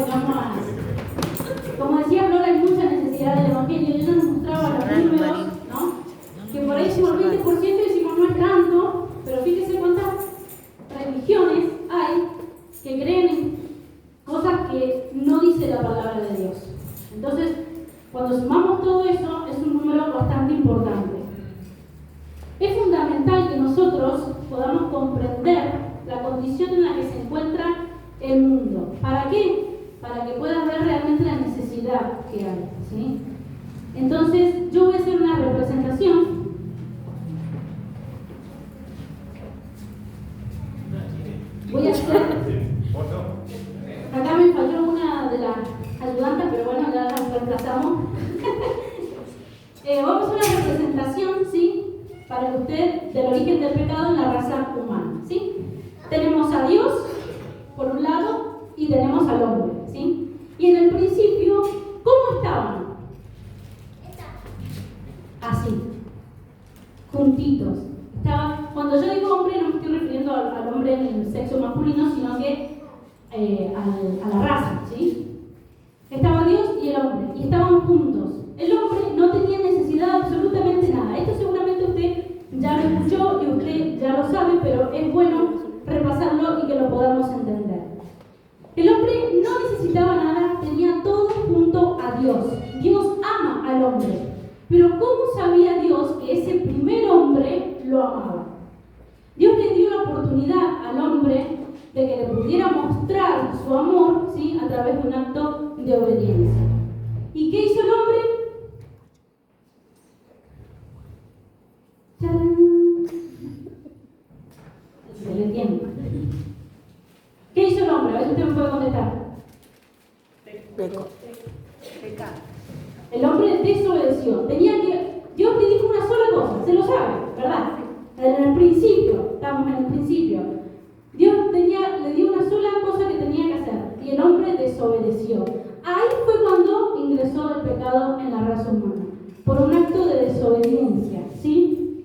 vengamos a... Como decía Flora, hay mucha necesidad del Evangelio. Ella nos mostraba los números, ¿no? Que por ahí somos el 20% y decimos no es tanto, pero fíjese cuántas religiones hay que creen en cosas que no dice la palabra de Dios. Entonces, cuando sumamos todo eso, es un número bastante importante. Es fundamental que nosotros podamos comprender la condición en la que se encuentra el mundo. ¿Para qué? Para que puedas ver realmente la necesidad que hay, ¿sí? Entonces, yo voy a hacer una representación. Voy a hacer... Acá me falló una de las ayudantes, pero bueno, ya la reemplazamos. Vamos a hacer una representación, ¿sí? Para que usted, del origen del pecado en la raza humana, ¿sí? Tenemos a Dios, por un lado, y tenemos al hombre, ¿sí? Y en el principio, ¿cómo estaban? Así, juntitos. Cuando yo digo hombre, no me estoy refiriendo al hombre en el sexo masculino, sino que a la raza, ¿sí? Estaba Dios y el hombre, y estaban juntos. El hombre no tenía necesidad de absolutamente nada. Esto seguramente usted ya lo escuchó y usted ya lo sabe, pero es bueno repasarlo y que lo podamos entender. El hombre no necesitaba nada, tenía todo junto a Dios. Dios ama al hombre. Pero ¿cómo sabía Dios que ese primer hombre lo amaba? Dios le dio la oportunidad al hombre de que le pudiera mostrar su amor, ¿sí? A través de un acto de obediencia. ¿Y qué hizo el hombre? ¡Tarán! Se le tiempo. ¿Qué hizo el hombre? A ver si usted me puede contestar. Pecado. El hombre desobedeció. Dios le dijo una sola cosa, se lo sabe, ¿verdad? En el principio, estamos en el principio. Dios le dio una sola cosa que tenía que hacer y el hombre desobedeció. Ahí fue cuando ingresó el pecado en la raza humana, por un acto de desobediencia, ¿sí?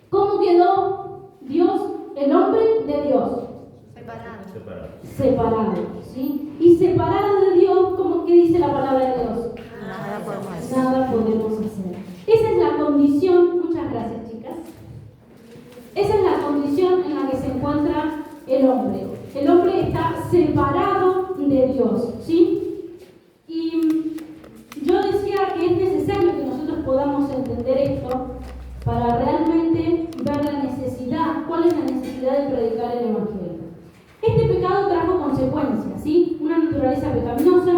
¿Cómo quedó Dios, el hombre de Dios? Separado, ¿sí? Y separado de Dios, ¿qué dice la palabra de Dios? Nada podemos hacer. Esa es la condición, muchas gracias chicas. Esa es la condición en la que se encuentra el hombre. El hombre está separado de Dios, ¿sí? Y yo decía que es necesario que nosotros podamos entender esto para realmente ver la necesidad, cuál es la necesidad de predicar el Evangelio. Este pecado trajo consecuencias, ¿sí? Una naturaleza pecaminosa.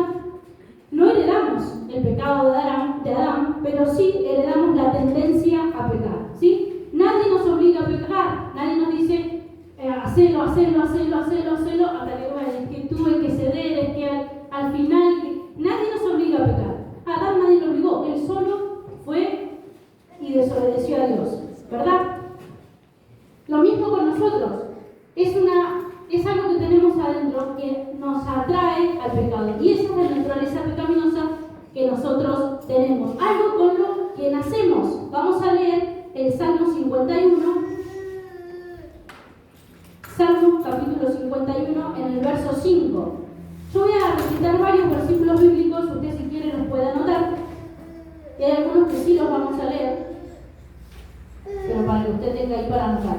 No heredamos el pecado de Adán, pero sí heredamos la tendencia a pecar, ¿sí? Nadie nos obliga a pecar, nadie nos dice hacelo, hasta que es que tuve que ceder, es que al final, nadie nos obliga a pecar. Adán nadie lo obligó, él solo fue y desobedeció a Dios, ¿verdad? Lo mismo con nosotros, es algo que tenemos adentro que nos atrae al pecado. Y esa es la naturaleza pecaminosa que nosotros tenemos. Algo con lo que nacemos. Vamos a leer el Salmo 51. Salmo capítulo 51 en el verso 5. Yo voy a recitar varios versículos bíblicos. Usted si quiere los puede anotar. Y hay algunos que sí los vamos a leer. Pero para que usted tenga ahí para anotar.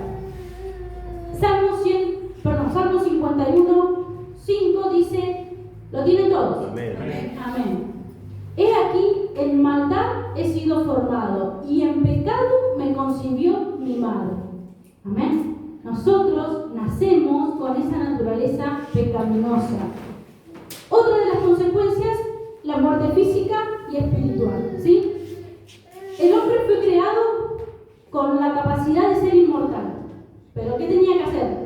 Salmo 51, 5 dice, ¿lo tienen todos? Amén. He aquí, en maldad he sido formado, y en pecado me concibió mi madre. Amén. Nosotros nacemos con esa naturaleza pecaminosa. Otra de las consecuencias, la muerte física y espiritual, ¿sí? El hombre fue creado con la capacidad de ser inmortal. ¿Pero qué tenía que hacer?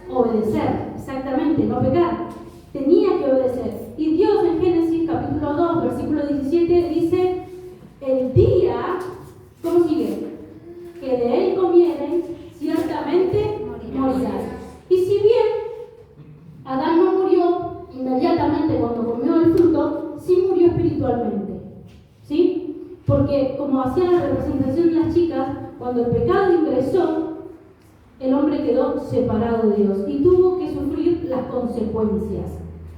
Obedecer, exactamente, no pecar. Tenía que obedecer. Y Dios en Génesis capítulo 2, versículo 17 dice, el día, ¿cómo sigue? Que de él comieren, ciertamente morirán. Y si bien Adán no murió inmediatamente cuando comió el fruto, sí murió espiritualmente, ¿sí? Porque como hacía la representación de las chicas, cuando el pecado ingresó, el hombre quedó separado de Dios y tuvo que sufrir las consecuencias.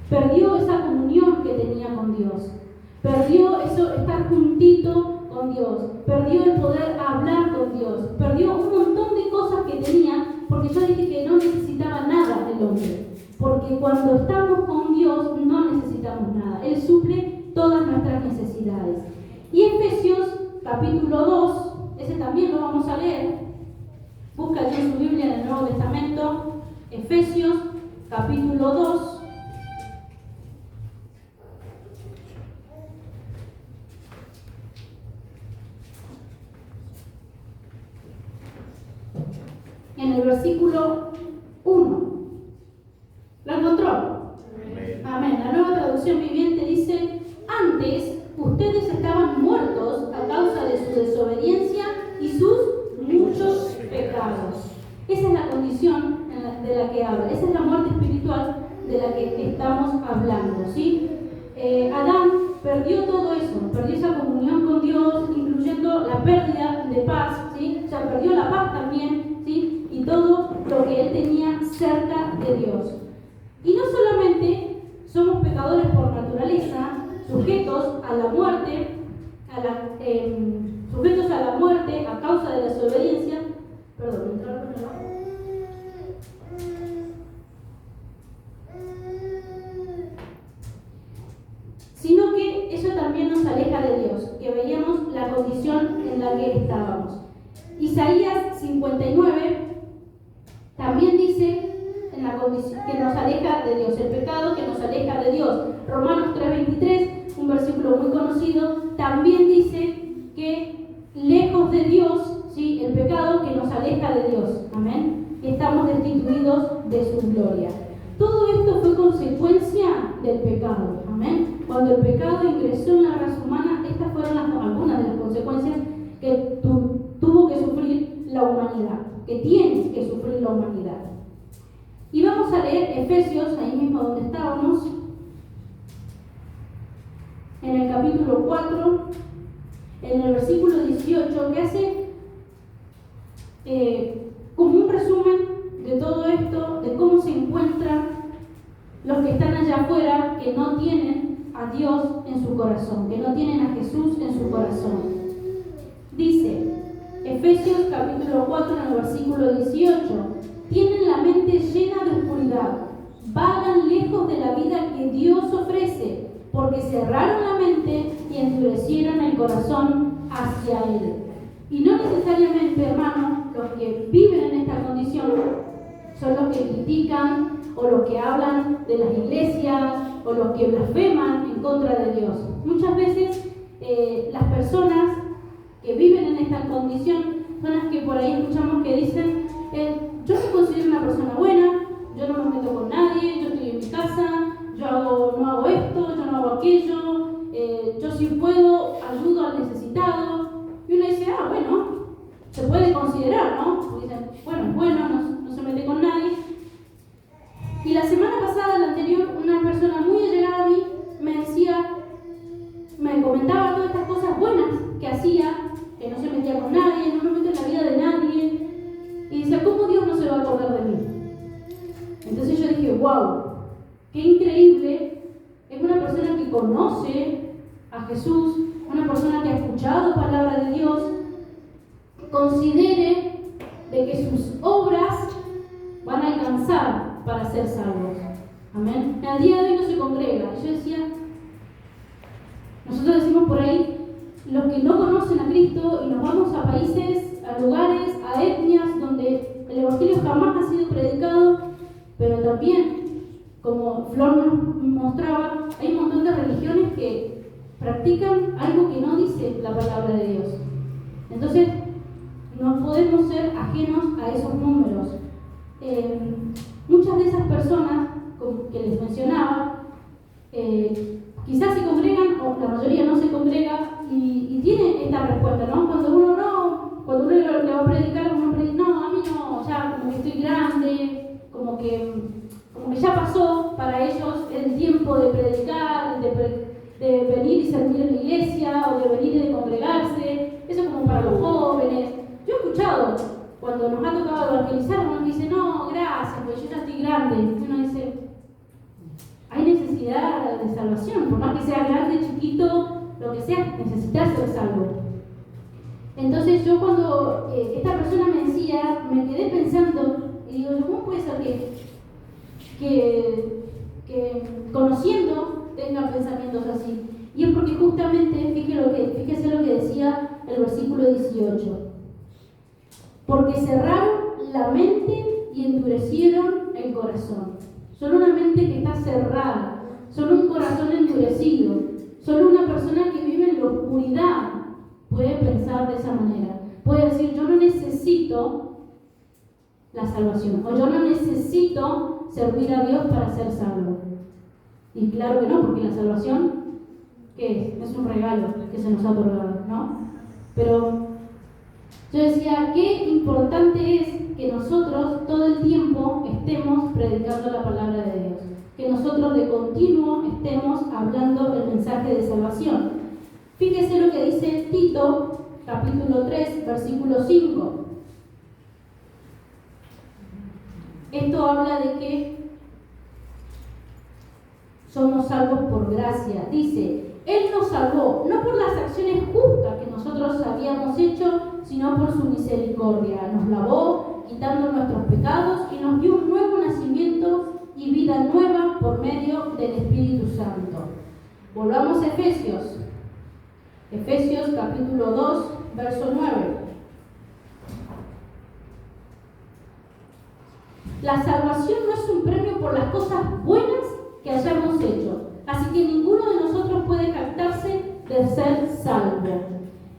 perdió esa comunión que tenía con Dios, perdió eso, estar juntito con Dios, perdió el poder hablar con Dios, perdió un montón de cosas que tenía, porque yo dije que no necesitaba nada el hombre, porque cuando estamos con Dios no necesitamos nada, Él suple todas nuestras necesidades. Y Efesios capítulo 2, ese también lo vamos a leer, busca allí en su Biblia en el Nuevo Testamento, Efesios capítulo 2. En el versículo 1. ¿Lo encontró? Amén. Amén. La Nueva Traducción Viviente dice: antes ustedes estaban muertos a causa de su desobediencia y sus muchos pecados. Esa es la condición de la que habla. Esa es la muerte espiritual de la que estamos hablando, ¿sí? Adán perdió todo eso, perdió esa comunión con Dios, incluyendo la pérdida de paz, ¿sí? O sea, perdió la paz también, ¿sí? Y todo lo que él tenía cerca de Dios. Y no solamente somos pecadores por naturaleza, sujetos a la muerte, sujetos a la muerte a causa de la desobediencia, sino que eso también nos aleja de Dios, que veíamos la condición en la que estábamos. Isaías 59 también dice en la condición que nos aleja de Dios, el pecado que nos aleja de Dios. Romanos 3:23, un versículo muy conocido, también dice que lejos de Dios, ¿sí? El pecado que nos aleja de Dios, amén, estamos destituidos de su gloria. Todo esto fue consecuencia del pecado, amén. Cuando el pecado ingresó en la raza humana, estas fueron algunas de las consecuencias que tuvo que sufrir la humanidad, que tiene que sufrir la humanidad. Y vamos a leer Efesios, ahí mismo donde estábamos, en el capítulo 4, en el versículo 18, que hace como un resumen de todo esto, de cómo se encuentran los que están allá afuera, que no tienen a Dios en su corazón, que no tienen a Jesús en su corazón. Dice, Efesios capítulo 4, en el versículo 18, tienen la mente llena de oscuridad, vagan lejos de la vida que Dios ofrece, porque cerraron la mente y endurecieron el corazón hacia Él. Y no necesariamente, hermanos, los que viven en esta condición son los que critican o los que hablan de las iglesias o los que blasfeman en contra de Dios. Muchas veces las personas que viven en esta condición son las que por ahí escuchamos que dicen: yo me considero una persona buena, yo no me meto con nadie, yo estoy en mi casa, yo no hago esto, yo no hago aquello, yo si puedo ayudo al necesitado. Y uno dice: bueno, se puede considerar, ¿no? Porque dicen, bueno, no se mete con nadie. Y la semana pasada, la anterior, una persona muy allegada a mí me comentaba todas estas cosas buenas que hacía, que no se metía con nadie, no me meto en la vida de nadie. Y decía: ¿cómo Dios no se va a acordar de mí? Entonces yo dije: wow, qué increíble. Es una persona que conoce a Jesús, una persona que ha escuchado palabra de Dios, considere de que sus obras van a alcanzar para ser salvos. Amén. Al día de hoy no se congrega. Y yo decía, nosotros decimos por ahí, los que no conocen a Cristo, y nos vamos a países, a lugares, a etnias donde el evangelio jamás ha sido predicado, pero también, como Flor nos mostraba, hay un montón de religiones que practican algo que no dice la palabra de Dios. Entonces, no podemos ser ajenos a esos números. Muchas de esas personas que les mencionaba, quizás se congregan, o la mayoría no se congrega, y tienen esta respuesta, ¿no? Cuando uno le va a predicar, uno predica: no, a mí no, ya como que estoy grande, como que ya pasó para ellos el tiempo de predicar, de venir y servir en la iglesia, o de venir y de congregarse, eso es como para los jóvenes. Yo he escuchado, cuando nos ha tocado evangelizar, uno dice: no, gracias, porque yo ya estoy grande. Y uno dice: hay necesidad de salvación, por más que sea grande, chiquito, lo que sea, necesitas ser salvo. Entonces yo cuando esta persona me decía, me quedé pensando y digo, ¿cómo puede ser que conociendo tengan pensamientos así? Y es porque justamente, fíjese lo que decía el versículo 18. Porque cerraron la mente y endurecieron el corazón. Son una mente que está cerrada, son un corazón endurecido, son una persona que vive en la oscuridad. Puede pensar de esa manera, puede decir, yo no necesito la salvación, o yo no necesito servir a Dios para ser salvo. Y claro que no, porque la salvación, ¿qué es? Es un regalo que se nos ha otorgado, ¿no? Pero yo decía, qué importante es que nosotros todo el tiempo estemos predicando la palabra de Dios, que nosotros de continuo estemos hablando el mensaje de salvación. Fíjese lo que dice Tito, capítulo 3, versículo 5. Esto habla de que somos salvos por gracia. Dice, Él nos salvó, no por las acciones justas que nosotros habíamos hecho, sino por su misericordia. Nos lavó, quitando nuestros pecados, y nos dio un nuevo nacimiento y vida nueva por medio del Espíritu Santo. Volvamos a Efesios. Efesios capítulo 2, verso 9. La salvación no es un premio por las cosas buenas que hayamos hecho, así que ninguno de nosotros puede jactarse de ser salvo.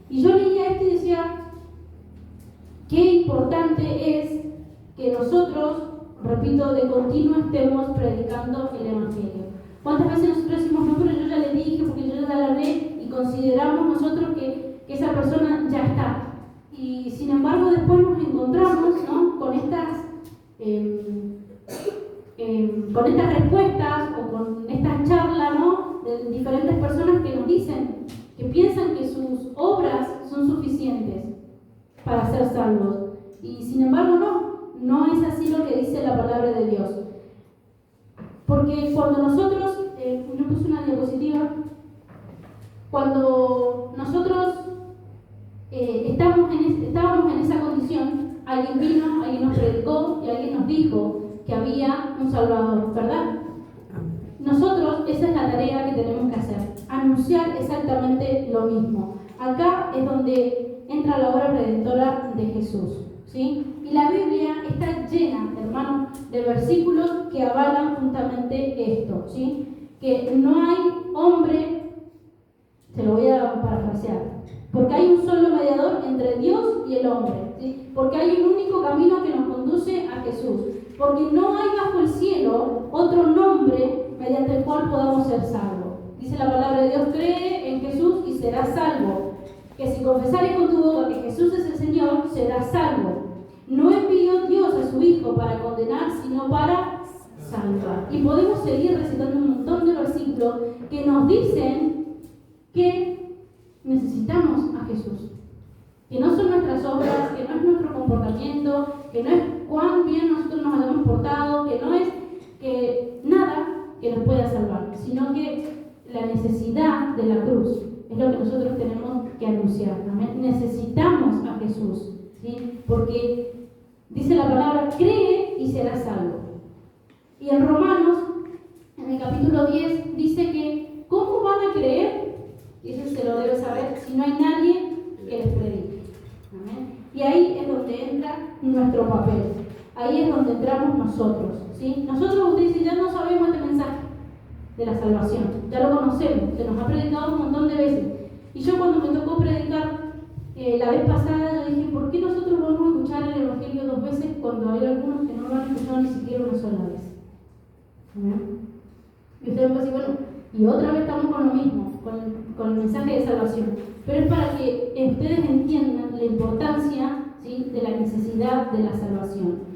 Y yo leía esto y decía, qué importante es que nosotros, repito, de continuo estemos predicando el Evangelio. ¿Cuántas veces nosotros decimos, no, pero yo ya le dije, porque yo ya le hablé, y consideramos nosotros que esa persona ya está? Y sin embargo después nos encontramos, ¿no?, con estas respuestas o con estas charlas, ¿no?, de diferentes personas que nos dicen que piensan que sus obras son suficientes para ser salvos. Y sin embargo no es así lo que dice la palabra de Dios. Porque cuando nosotros, yo puse una diapositiva, cuando nosotros estábamos en esa condición, alguien vino, alguien nos predicó y alguien nos dijo que había un Salvador, ¿verdad? Nosotros, esa es la tarea que tenemos que hacer, anunciar exactamente lo mismo. Acá es donde entra la obra redentora de Jesús, ¿sí? Y la Biblia está llena, hermanos, de versículos que avalan justamente esto, ¿sí? Que no hay hombre, se lo voy a parafrasear, porque hay un solo mediador entre Dios y el hombre, ¿sí? Porque hay un único camino que nos conduce a Jesús, porque no hay bajo el cielo otro nombre mediante el cual podamos ser salvos. Dice la palabra de Dios, cree en Jesús y serás salvo. Que si confesares con tu boca que Jesús es el Señor, serás salvo. No envió Dios a su Hijo para condenar, sino para salvar. Y podemos seguir recitando un montón de versículos que nos dicen que necesitamos a Jesús. Que no son nuestras obras, que no es nuestro comportamiento, que no es cuán bien nosotros nos hayamos portado, que no es que nada que nos pueda salvar, sino que la necesidad de la cruz es lo que nosotros tenemos que anunciar. ¿Amén? Necesitamos a Jesús, ¿sí? Porque dice la palabra, cree y serás salvo. Y en Romanos, en el capítulo 10, dice que ¿cómo van a creer? Y eso se lo debe saber si no hay nadie que les predique. ¿Amén? Y ahí es donde entra nuestro papel. Ahí es donde entramos nosotros, ¿sí? Nosotros, ustedes dicen, ya no sabemos este mensaje de la salvación, ya lo conocemos, se nos ha predicado un montón de veces. Y yo cuando me tocó predicar la vez pasada, yo dije, ¿por qué nosotros vamos a escuchar el Evangelio 2 veces cuando hay algunos que no lo han escuchado ni siquiera una sola vez? ¿Amén? Y ustedes van a decir, bueno, y otra vez estamos con lo mismo, con el mensaje de salvación. Pero es para que ustedes entiendan la importancia, ¿sí?, de la necesidad de la salvación.